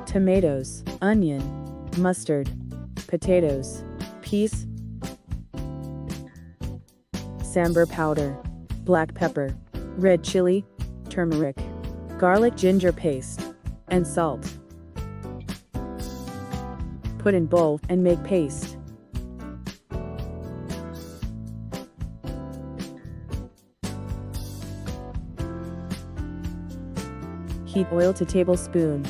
tomatoes, onion, mustard, potatoes, peas, Sambhar powder, black pepper, red chili, turmeric, garlic ginger paste, and salt. Put in bowl and make paste. Heat oil to tablespoon.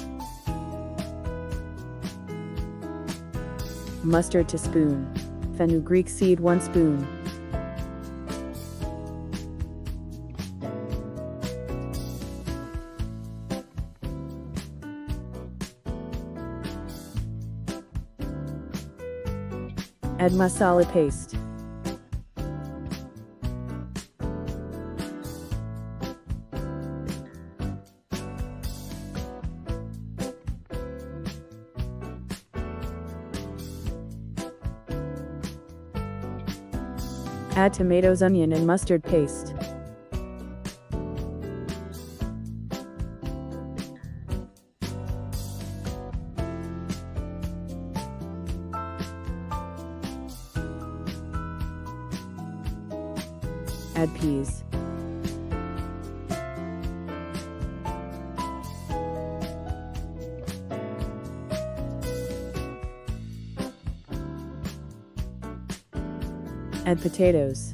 Mustard to spoon. Fenugreek seed 1 spoon. Add masala paste. Add tomatoes, onion, and mustard paste. Add peas. Add potatoes.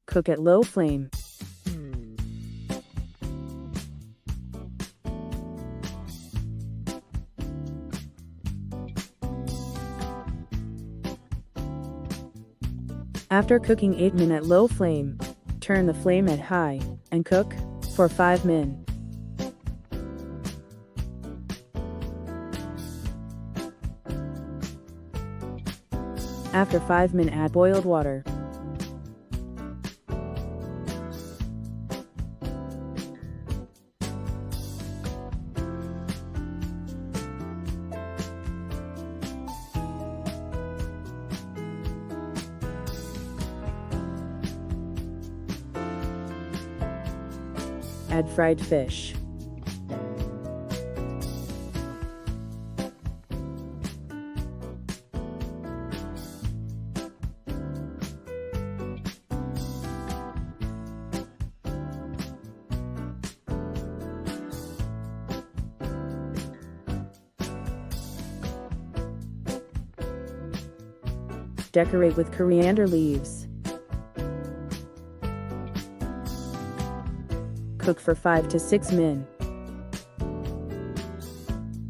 Cook at low flame. After cooking 8 minutes at low flame, turn the flame at high and cook for 5 minutes. After 5 minutes, add boiled water. Add fried fish. Decorate with coriander leaves. Cook for 5 to 6 minutes.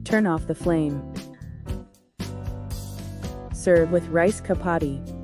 Turn off the flame. Serve with rice chapati.